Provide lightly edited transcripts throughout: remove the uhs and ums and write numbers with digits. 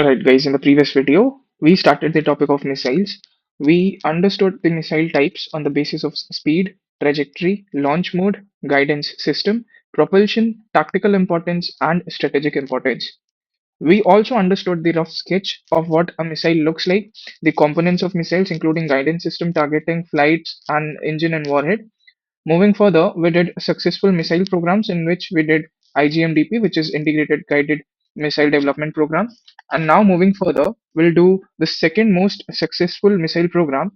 Alright, guys, in the previous video, we started the topic of missiles. We understood the missile types on the basis of speed, trajectory, launch mode, guidance system, propulsion, tactical importance, and strategic importance. We also understood the rough sketch of what a missile looks like, the components of missiles, including guidance system, targeting, flights, and engine and warhead. Moving further, we did successful missile programs in which we did IGMDP, which is Integrated Guided Missile Development Program. And now moving further, we'll do the second most successful missile program,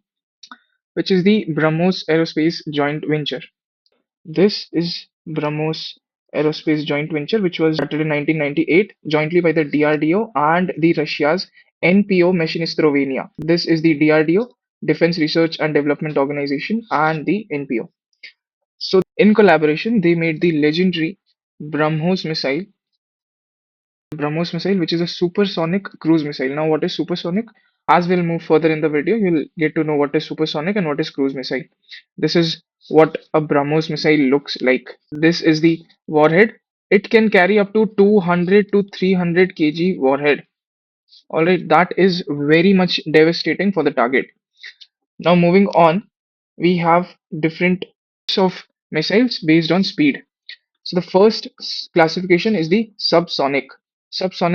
which is the BrahMos Aerospace Joint Venture. This is BrahMos Aerospace Joint Venture, which was started in 1998 jointly by the DRDO and the Russia's NPO Machinistrovenia. This is the DRDO, Defense Research and Development Organization, and the NPO. So in collaboration, they made the legendary BrahMos missile, which is a supersonic cruise missile. Now, what is supersonic? As we'll move further in the video, you'll get to know what is supersonic and what is cruise missile. This is what a BrahMos missile looks like. This is the warhead. It can carry up to 200 to 300 kg warhead. Alright, that is very much devastating for the target. Now, moving on, we have different types of missiles based on speed. So the first classification is the subsonic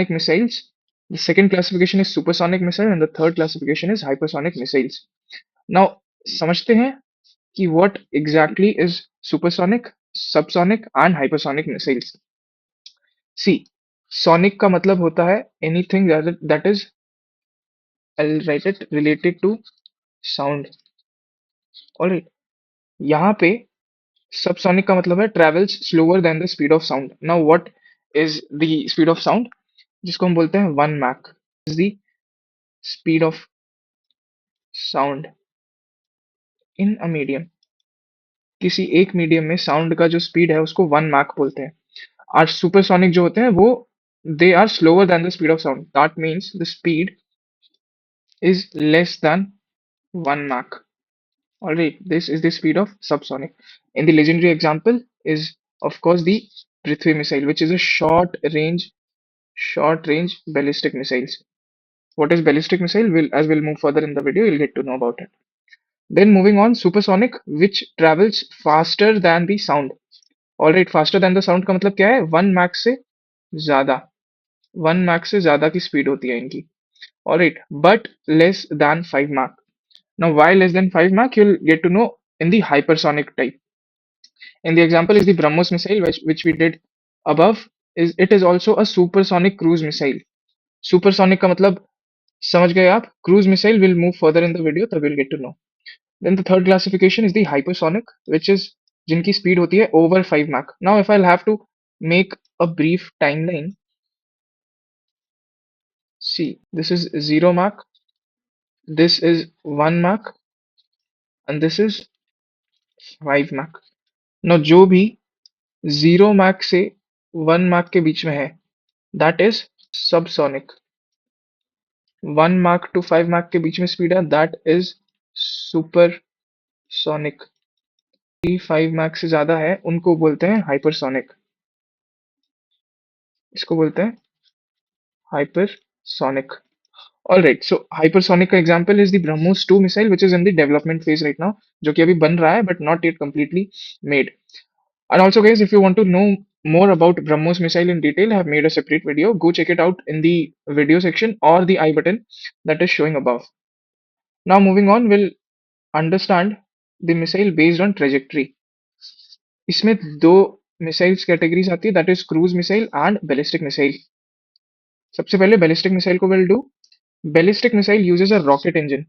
missiles. The second classification is supersonic missile, and the third classification is hypersonic missiles. Now समझते हैं कि what exactly is supersonic, subsonic and hypersonic missiles. See, sonic का मतलब होता है anything that is, I'll write it, related to sound. Alright, यहाँ पे subsonic का मतलब है travels slower than the speed of sound. Now what is the speed of sound? जिसको हम बोलते हैं 1 Mach is the speed of sound in a medium. किसी एक मीडियम में साउंड का जो स्पीड है उसको 1 Mach बोलते हैं. और सुपरसोनिक जो होते हैं वो they are slower than the speed of sound. That means the speed is less than 1 Mach. Alright, this is the speed of subsonic. And the legendary example is, of course, the Prithvi missile, which is a short range ballistic missiles. What is ballistic missile? As we'll move further in the video, you'll get to know about it. Then moving on, supersonic, which travels faster than the sound. Alright, faster than the sound का मतलब क्या है? 1 Mach से ज़्यादा. 1 Mach से ज़्यादा की speed होती है इनकी. Alright, but less than 5 Mach. Now, why less than 5 Mach? You'll get to know in the hypersonic type. And the example is the BrahMos missile, which we did above. It is also a supersonic cruise missile. Supersonic का मतलब समझ गए आप? Cruise missile will move further in the video, तब we'll get to know. Then the third classification is the hypersonic, which is जिनकी speed होती है over 5 Mach. Now, if I'll have to make a brief timeline, see, this is 0 Mach, this is 1 Mach, and this is 5 Mach. Now, जो भी 0 Mach से 1 Mach के बीच में है, that is subsonic. 1 Mach to 5 Mach के बीच में स्पीड है, that is supersonic. 5 Mach से ज्यादा है उनको बोलते हैं hypersonic. इसको बोलते हैं hypersonic. Alright, so hypersonic का example is the BrahMos 2 missile, which is in the development phase right now, जो कि अभी बन रहा है but not yet completely made. And also, guys, if you want to know more about BrahMos missile in detail, I have made a separate video. Go check it out in the video section or the I button that is showing above. Now, moving on, we'll understand the missile based on trajectory. इसमें दो missiles categories आती है, that is cruise missile and ballistic missile. सबसे पहले ballistic missile को will do. Ballistic missile uses a rocket engine.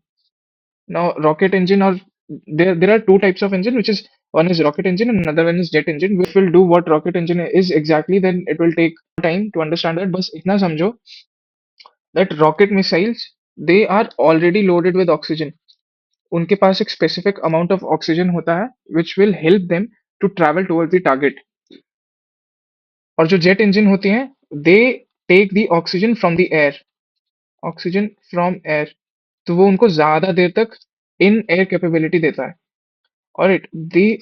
Now rocket engine, और there are two types of engine, which is one is rocket engine and another one is jet engine. Which will do what rocket engine is exactly, then it will take time to understand that. बस इतना समझो that rocket missiles, they are already loaded with oxygen. उनके पास एक specific amount of oxygen होता है which will help them to travel towards the target. और जो jet engine होती हैं, they take the oxygen from the air. Oxygen from air, तो वो उनको ज्यादा देर तक इन एयर कैपेबिलिटी देता है. Alright, they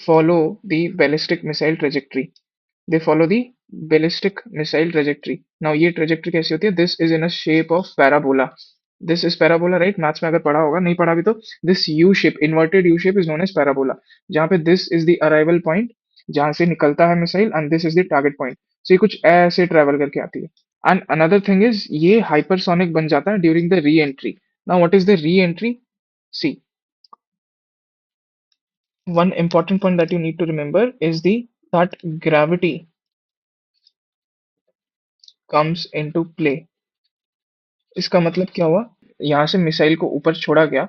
follow the ballistic missile trajectory. They follow the ballistic missile trajectory. Now ये ट्रेजेक्ट्री कैसी होती है? This is in a shape of parabola. This is parabola, right? Maths में अगर पढ़ा होगा, नहीं पढ़ा भी तो this U shape, inverted U shape is known as parabola, जहाँ पे this is the arrival point जहां से निकलता है missile and this is the target point. So ये कुछ ऐसे ट्रेवल करके आती है। एंड अनदर थिंग इज ये हाइपरसोनिक बन जाता है during the reentry. Now what is the reentry? See, one important point that you need to remember is the that gravity comes into play। इसका मतलब क्या हुआ? यहाँ से मिसाइल को ऊपर छोड़ा गया,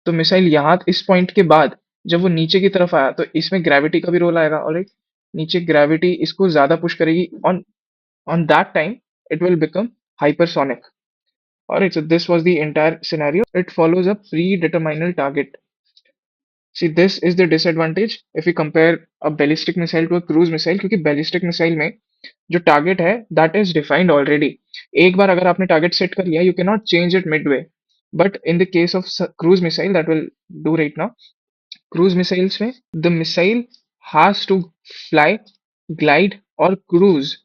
तो मिसाइल यहाँ इस पॉइंट के बाद जब वो नीचे की तरफ आया तो इसमें ग्रेविटी का भी रोल आएगा। और एक नीचे ग्रेविटी इसको ज्यादा पुश करेगी, on that time it will become hypersonic। Alright, so this was the entire scenario. It follows a predetermined target। See, this is the disadvantage if we compare a ballistic missile to a cruise missile, क्योंकि ballistic missile में जो target है that is defined already. एक बार अगर आपने target set कर लिया, you can not change it midway. But in the case of cruise missile that will do right now, cruise missiles में the missile has to fly, glide और cruise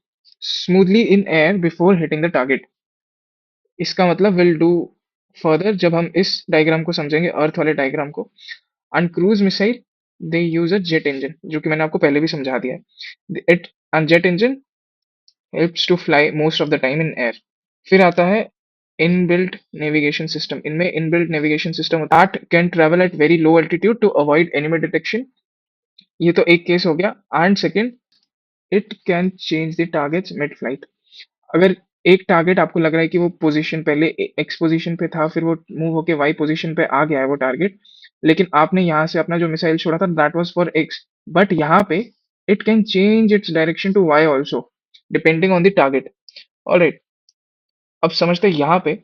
smoothly in air before hitting the target. इसका मतलब will do further जब हम इस diagram को समझेंगे, अर्थ वाले डायग्राम को। And cruise missile they use a jet engine, जो कि मैंने आपको पहले भी समझा दिया है। It and jet engine helps to fly most of the time in air। फिर आता है इनबिल्ट नेविगेशन सिस्टम। इनमें इनबिल्ट नेविगेशन सिस्टम होता है that can travel at very low altitude to avoid enemy detection. ये तो एक केस हो गया। And second, it can change the targets mid flight. अगर एक टारगेट आपको लग रहा है कि वो पोजीशन पहले एक्स पोजीशन पे था, फिर वो मूव होके वाई पोजीशन पे आ गया है वो टारगेट, लेकिन आपने यहाँ से अपना जो मिसाइल छोड़ा था that was for X, but यहाँ पे it can change its direction to Y also depending on the target. Alright, अब समझते हैं यहाँ पे।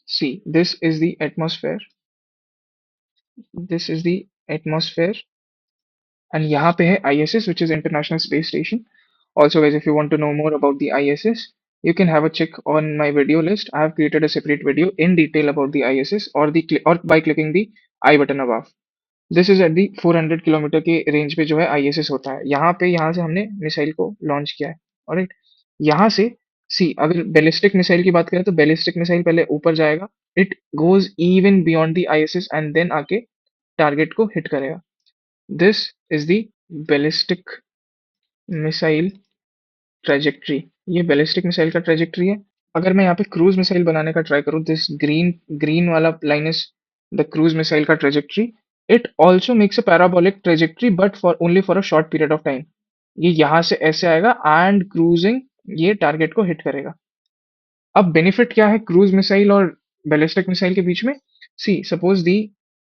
See, this is the atmosphere, this is the atmosphere and यहाँ पे है ISS which is International Space Station। Also guys, if you want to know more about the ISS, you can have a check on my video list। I have created a separate video in detail about the ISS, or by clicking the I button above। This is at the 400 kilometre के range पे जो है ISS होता है। यहाँ से हमने missile को लॉन्च किया है। ऑलराइट, यहाँ से सी, अगर बैलिस्टिक मिसाइल की बात करें तो बैलिस्टिक मिसाइल पहले ऊपर जाएगा, it goes even beyond the ISS and then आके टारगेट को हिट करेगा। This is the ballistic missile trajectory. ये बैलिस्टिक मिसाइल का ट्रेजेक्ट्री है। अगर मैं यहाँ पे क्रूज मिसाइल बनाने का ट्राई करूँ, दिस ग्रीन ग्रीन वाला line is the cruise missile का trajectory. It also makes a parabolic trajectory but for only for a short period of time. ये यहाँ से ऐसे आएगा एंड क्रूजिंग ये टारगेट को हिट करेगा। अब बेनिफिट क्या है क्रूज मिसाइल और बैलिस्टिक मिसाइल के बीच में? See, suppose the,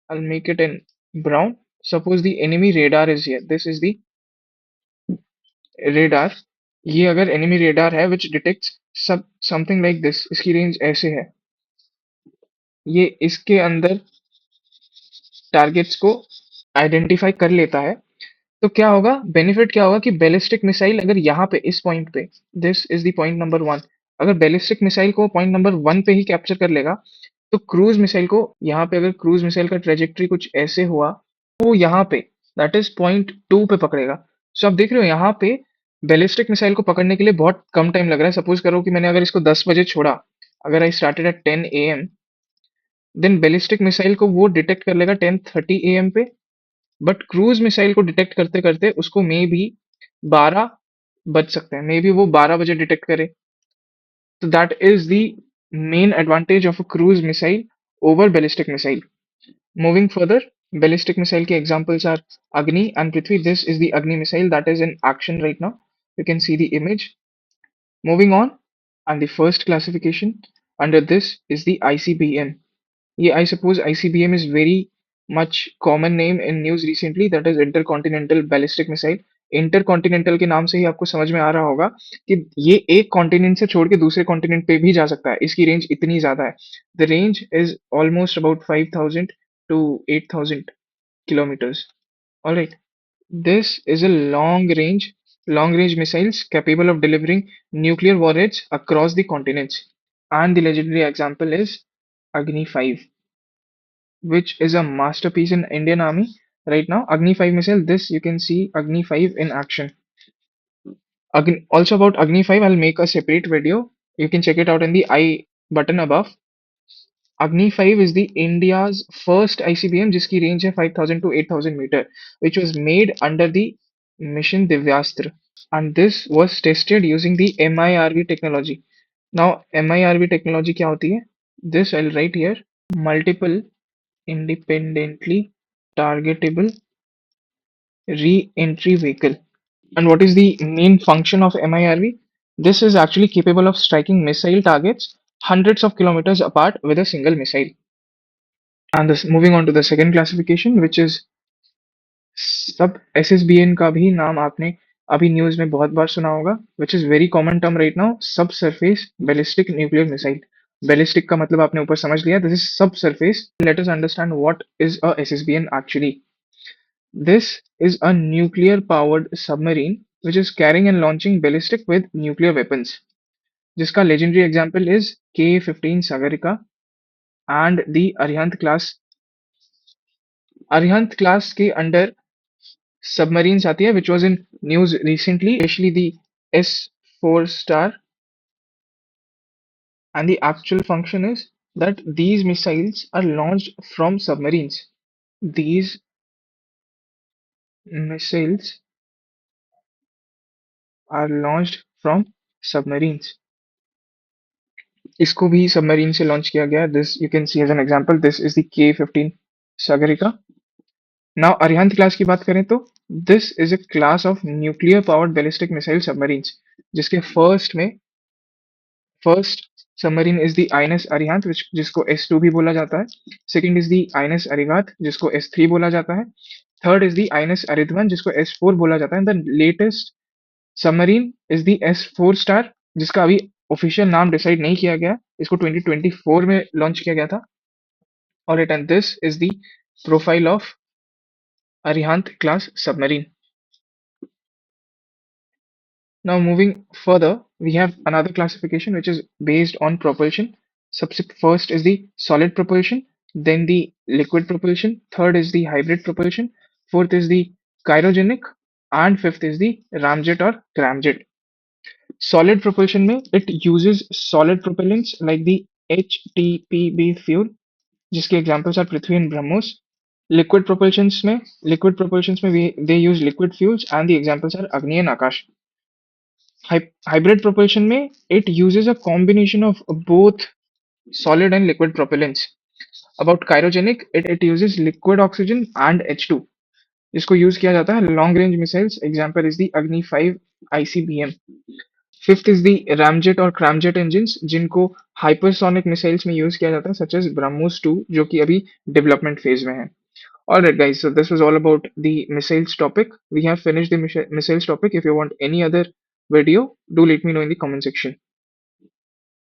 I'll make it in brown। Suppose the enemy radar is here। This is the radar। ये अगर enemy radar है which detects something like this, इसकी रेंज ऐसे है, ये इसके अंदर टारगेट्स को आइडेंटिफाई कर लेता है। तो क्या होगा, बेनिफिट क्या होगा कि बैलिस्टिक मिसाइल अगर यहाँ पे इस पॉइंट पे, this is the point number 1, अगर बैलिस्टिक मिसाइल को पॉइंट नंबर 1 पे ही कैप्चर कर लेगा, तो क्रूज मिसाइल को यहाँ पे, अगर क्रूज मिसाइल का ट्रेजेक्ट्री कुछ ऐसे हुआ, तो यहाँ पे दैट इज पॉइंट 2 पे पकड़ेगा। सो आप देख रहे हो यहाँ पे बैलिस्टिक मिसाइल को पकड़ने के लिए बहुत कम टाइम लग रहा है। सपोज करो कि मैंने अगर इसको 10 बजे छोड़ा, अगर I started at 10 AM, then ballistic missile को वो डिटेक्ट कर लेगा 10:30 AM पे। बट क्रूज मिसाइल को डिटेक्ट करते करते उसको मे भी 12 बज सकते हैं, मे बी वो 12 बजे डिटेक्ट करे। तो that is the main advantage of a cruise missile over ballistic missile. Moving further, ballistic missile के examples are Agni and Prithvi. This is the Agni missile that is in action right now, you can see the image। Moving on, and the first classification under this is the ICBM। Yeah, I suppose ICBM is very much common name in news recently, that is Intercontinental Ballistic Missile। Intercontinental के नाम से ही आपको समझ में आ रहा होगा कि ये एक कॉन्टिनेंट से छोड़ के दूसरे कॉन्टिनेंट पे भी जा सकता है, इसकी रेंज इतनी ज्यादा है। The range is almost about 5000 to 8000 kilometers। Alright, this is a long range missiles capable of delivering nuclear warheads across the continents. And the legendary example is Agni 5, which is a masterpiece in Indian Army right now। Agni 5 missile, this you can see Agni 5 in action। Also about Agni 5, I'll make a separate video. You can check it out in the I button above. Agni 5 is the India's first ICBM जिसकी range है 5000 to 8000 meter, which was made under the mission Divyastra, and this was tested using the MIRV technology. Now MIRV technology क्या होती है? This I'll write here. Multiple independently targetable re-entry vehicle. And what is the main function of MIRV? This is actually capable of striking missile targets hundreds of kilometers apart with a single missile. And this moving on to the second classification, which is सब SSBN का भी नाम आपने अभी news में बहुत बार सुना होगा, which is very common term right now, subsurface ballistic nuclear missile. Ballistic का मतलब आपने ऊपर समझ लिया. This is subsurface. Let us understand what is a SSBN actually. This is a nuclear powered submarine which is carrying and launching ballistic with nuclear weapons. जिसका legendary example is Ka-15 Sagarika and the Arihant class. Arihant class के under submarines आती है, which was in news recently, especially the S4 star. And the actual function is that these missiles are launched from submarines. These missiles are launched from submarines. इसको भी submarine से launch किया गया. This you can see as an example. This is the Ka-15 Sagarika. Now Arihant class की बात करें तो this is a class of nuclear powered ballistic missile submarines जिसके first submarine is the INS Arihant which जिसको S2 भी बोला जाता है. Second is the INS Arigat जिसको S3 बोला जाता है. Third is the INS Aridwan जिसको S4 बोला जाता है. And the latest submarine is the S4 star जिसका अभी ऑफिशियल नाम डिसाइड नहीं किया गया. इसको 2024 में लॉन्च किया गया था. और and this is the profile of Arihant class submarine. Now moving further, we have another classification which is based on propulsion. First is the solid propulsion, then the liquid propulsion, third is the hybrid propulsion, fourth is the cryogenic, and fifth is the ramjet or cramjet. Solid propulsion में it uses solid propellants like the HTPB fuel जिसके examples are Prithvi and BrahMos. Liquid propulsions में they use liquid fuels and the examples are Agni and Akash. Hybrid propulsion में it uses a combination of both solid and liquid propellants. About cryogenic, it uses liquid oxygen and H2 जिसको use किया जाता है long range missiles. Example is the अग्नि 5 ICBM. Fifth is the ramjet और क्रामजेट engines जिनको hypersonic missiles में use किया जाता है सच एज ब्रह्मोस 2 जो कि अभी डेवलपमेंट फेज में है. Alright guys, so this was all about the missiles topic. We have finished the missiles topic. If you want any other video, do let me know in the comment section.